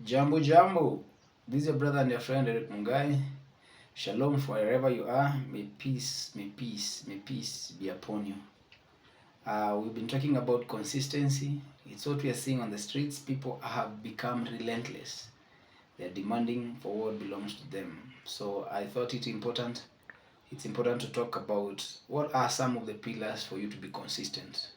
Jambo Jambo, this is your brother and your friend Eric Mungai. Shalom for wherever you are. May peace be upon you. We've been talking about consistency. It's what we are seeing on the streets. People have become relentless. They're demanding for what belongs to them. So I thought it's important to talk about what are some of the pillars for you to be consistent.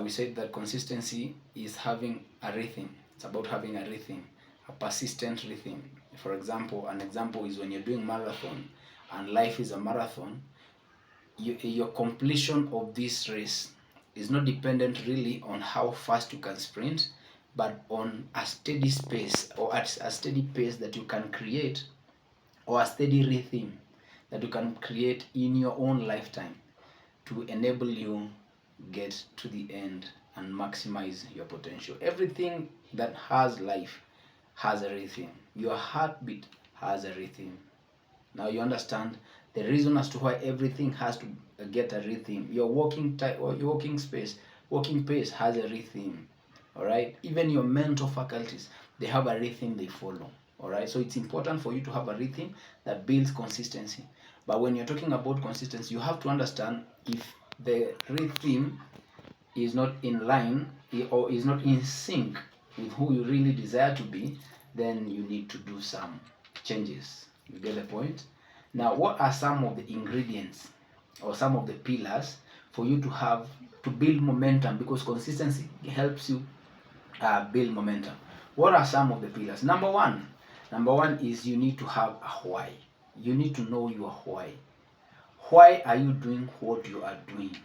We said that consistency is having a rhythm. It's about having a rhythm, a persistent rhythm. For example, an example is when you're doing marathon and life is a marathon, your completion of this race is not dependent really on how fast you can sprint, but on a steady pace or at a steady pace that you can create, or a steady rhythm that you can create in your own lifetime to enable you get to the end and maximize your potential. Everything that has life has a rhythm. Your heartbeat has a rhythm. Now you understand the reason as to why everything has to get a rhythm. Your walking type or your walking pace has a rhythm. All right. Even your mental faculties, they have a rhythm they follow. All right. So it's important for you to have a rhythm that builds consistency. But when you're talking about consistency, you have to understand if the rhythm is not in line or is not in sync with who you really desire to be, then you need to do some changes. You get the point? Now, what are some of the ingredients or some of the pillars for you to build momentum? Because consistency helps you build momentum. What are some of the pillars? Number one is you need to have a why. You need to know your why. Why are you doing what you are doing?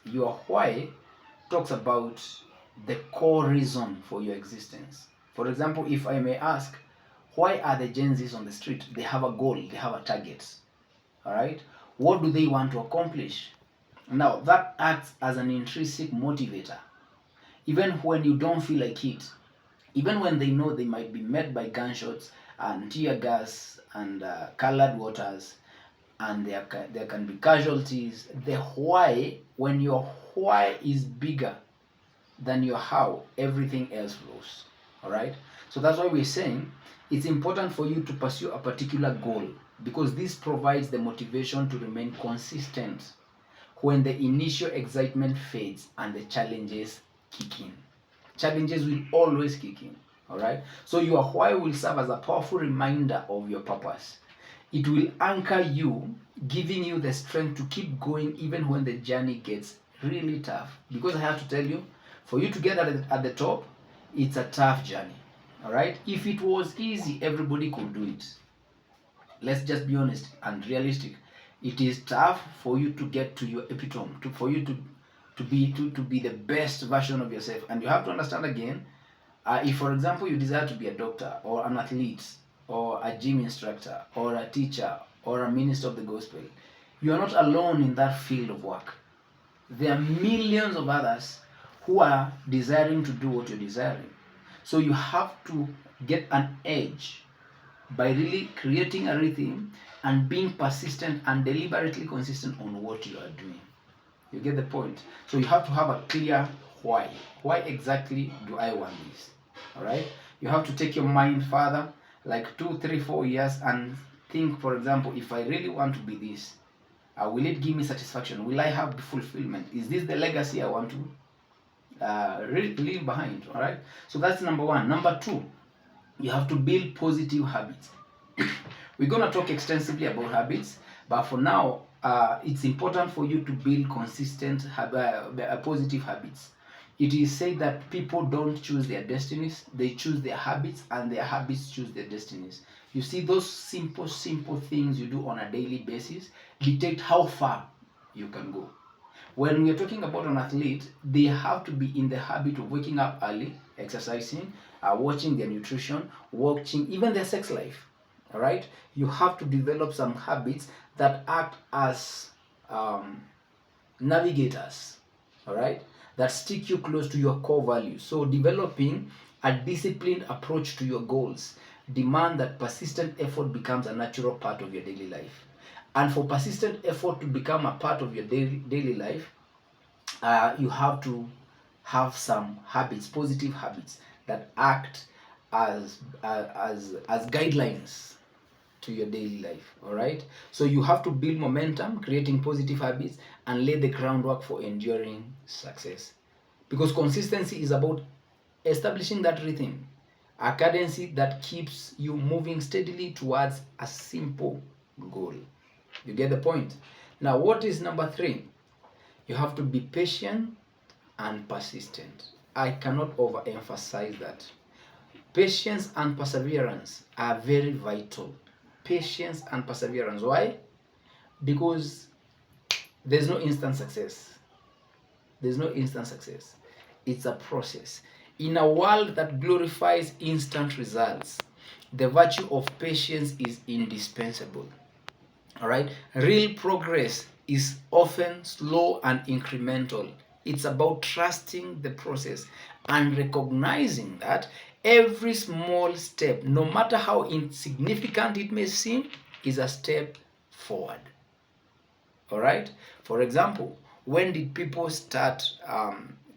Your why talks about the core reason for your existence. For example, if I may ask, why are the Gen Zs on the street? They have a goal, they have a target. All right? What do they want to accomplish? Now, that acts as an intrinsic motivator. Even when you don't feel like it, even when they know they might be met by gunshots and tear gas and colored waters, and there can be casualties. The why, when your why is bigger than your how, everything else flows. All right. So that's why we're saying it's important for you to pursue a particular goal, because this provides the motivation to remain consistent when the initial excitement fades and the challenges kick in. Challenges will always kick in. All right. So your why will serve as a powerful reminder of your purpose. It will anchor you, giving you the strength to keep going even when the journey gets really tough. Because I have to tell you, for you to get at the top, it's a tough journey. All right. If it was easy, everybody could do it. Let's just be honest and realistic. It is tough for you to get to your epitome, for you to be the best version of yourself. And you have to understand again, if for example you desire to be a doctor or an athlete or a gym instructor or a teacher or a minister of the gospel, you are not alone in that field of work. There are millions of others who are desiring to do what you're desiring. So you have to get an edge by really creating a rhythm and being persistent and deliberately consistent on what you are doing. You get the point? So you have to have a clear why. Why exactly do I want this? All right? You have to take your mind further, like 2, 3, 4 years, and think, for example, if I really want to be this, will it give me satisfaction? Will I have fulfillment? Is this the legacy I want to leave behind? All right? So that's number one. Number two, you have to build positive habits. We're going to talk extensively about habits, but for now, it's important for you to build consistent positive habits. It is said that people don't choose their destinies, they choose their habits, and their habits choose their destinies. You see, those simple things you do on a daily basis dictate how far you can go. When we are talking about an athlete, they have to be in the habit of waking up early, exercising, watching their nutrition, watching even their sex life. All right, you have to develop some habits that act as navigators. All right, that stick you close to your core values. So developing a disciplined approach to your goals demand that persistent effort becomes a natural part of your daily life. And for persistent effort to become a part of your daily life, you have to have some habits, positive habits that act as guidelines to your daily life. All right, so you have to build momentum, creating positive habits, and lay the groundwork for enduring success, because consistency is about establishing that rhythm, a cadence that keeps you moving steadily towards a simple goal. You get the point? Now, what is number 3? You have to be patient and persistent. I cannot overemphasize that. Patience and perseverance are very vital. Patience and perseverance. Why? Because there's no instant success. There's no instant success. It's a process. In a world that glorifies instant results, the virtue of patience is indispensable. All right? Real progress is often slow and incremental. It's about trusting the process and recognizing that every small step, no matter how insignificant it may seem, is a step forward. All right? For example, when did people start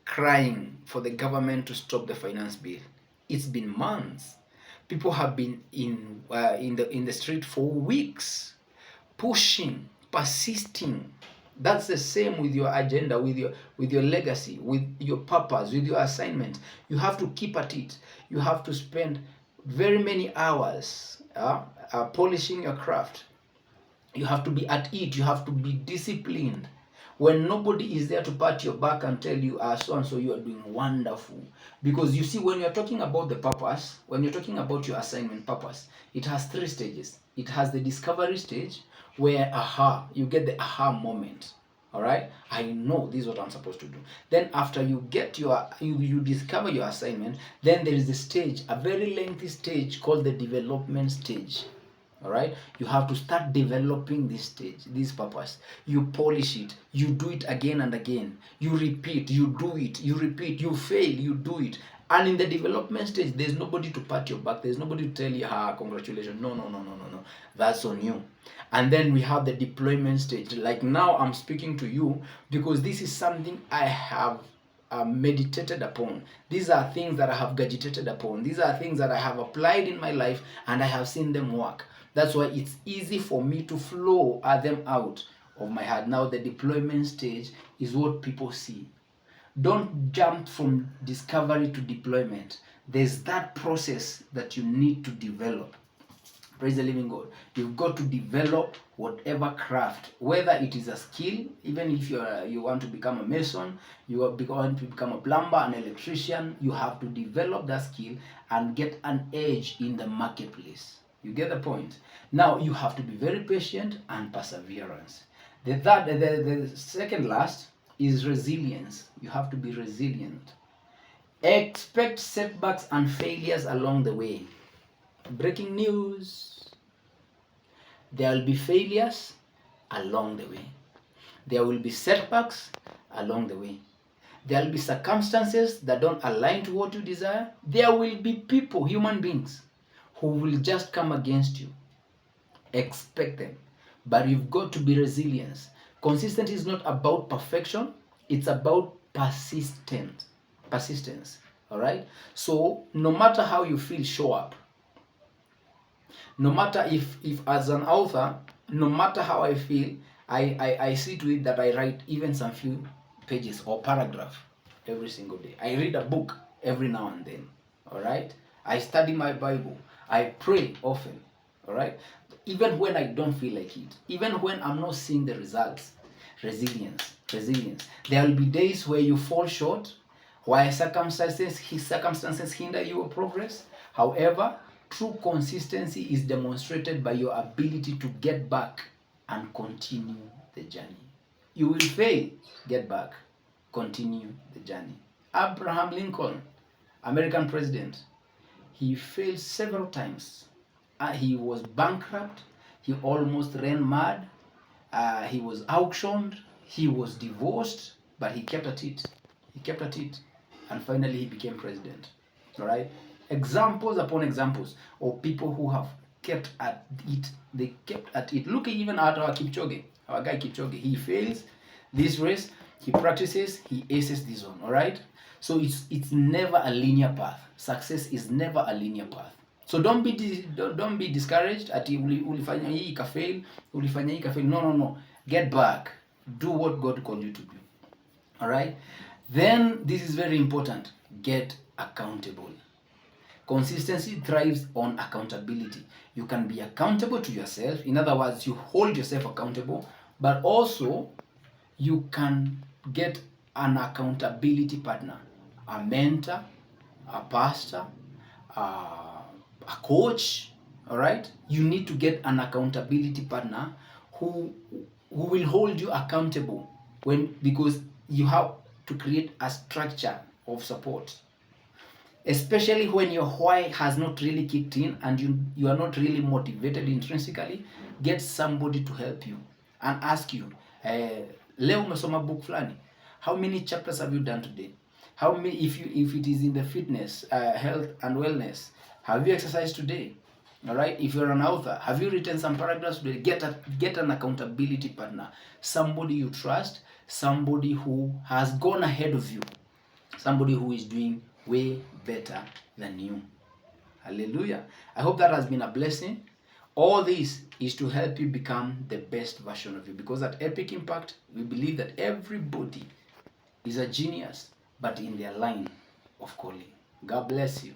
crying for the government to stop the finance bill? It's been months. People have been in the street for weeks, pushing, persisting. That's the same with your agenda, with your legacy, with your purpose, with your assignment. You have to keep at it. You have to spend very many hours polishing your craft. You have to be at it. You have to be disciplined. When nobody is there to pat your back and tell you, so and so, you are doing wonderful. Because you see, when you're talking about the purpose, when you're talking about your assignment purpose, it has 3 stages. It has the discovery stage, where you get the aha moment. All right, I know this is what I'm supposed to do. Then after you get you discover your assignment, then there is a stage, a very lengthy stage called the development stage. All right, you have to start developing this stage, this purpose. You polish it, you do it again and again, you repeat, you do it, you repeat, you fail, you do it. And in the development stage, there's nobody to pat your back, there's nobody to tell you, congratulations. No, that's on you. And then we have the deployment stage. Like now I'm speaking to you because this is something I have meditated upon. These are things that I have agitated upon. These are things that I have applied in my life and I have seen them work. That's why it's easy for me to flow them out of my heart. Now the deployment stage is what people see. Don't jump from discovery to deployment. There's that process that you need to develop. Praise the living God. You've got to develop whatever craft, whether it is a skill, even if you want to become a mason, you want to become a plumber, an electrician, you have to develop that skill and get an edge in the marketplace. You get the point? Now you have to be very patient and perseverance. The second last is resilience. You have to be resilient. Expect setbacks and failures along the way. Breaking news. There will be failures along the way. There will be setbacks along the way. There will be circumstances that don't align to what you desire. There will be people, human beings, who will just come against you. Expect them. But you've got to be resilient. Consistency is not about perfection. It's about persistence. All right? So no matter how you feel, show up. No matter if as an author, no matter how I feel, I see to it that I write even some few pages or paragraph every single day. I read a book every now and then. All right? I study my Bible. I pray often. All right? Even when I don't feel like it, even when I'm not seeing the results. Resilience. There will be days where you fall short, where circumstances hinder your progress. However, true consistency is demonstrated by your ability to get back and continue the journey. You will fail, get back, continue the journey. Abraham Lincoln, American president, he failed several times. He was bankrupt, he almost ran mad, he was auctioned, he was divorced, but he kept at it. And finally he became president. All right? Examples upon examples of people who have kept at it. They kept at it. Look even at our Kipchoge, our guy Kipchoge. He fails this race, he practices, he aces this one. All right? So it's never a linear path. Success is never a linear path. So don't be discouraged ati ulifanya hii ikafail, ulifanya hii ikafail. No. Get back. Do what God called you to do. All right? Then this is very important. Get accountable. Consistency thrives on accountability. You can be accountable to yourself. In other words, you hold yourself accountable, but also you can get an accountability partner, a mentor, a pastor, a coach. All right, you need to get an accountability partner who will hold you accountable, because you have to create a structure of support, especially when your why has not really kicked in and you are not really motivated intrinsically. Get somebody to help you and ask you, leo umesoma book fulani, how many chapters have you done today? How many, if it is in the fitness, health and wellness, have you exercised today? All right, if you're an author, have you written some paragraphs today? Get an accountability partner, somebody you trust, somebody who has gone ahead of you, somebody who is doing way better than you. Hallelujah. I hope that has been a blessing. All this is to help you become the best version of you, because at Epic Impact, we believe that everybody is a genius, but in their line of calling. God bless you.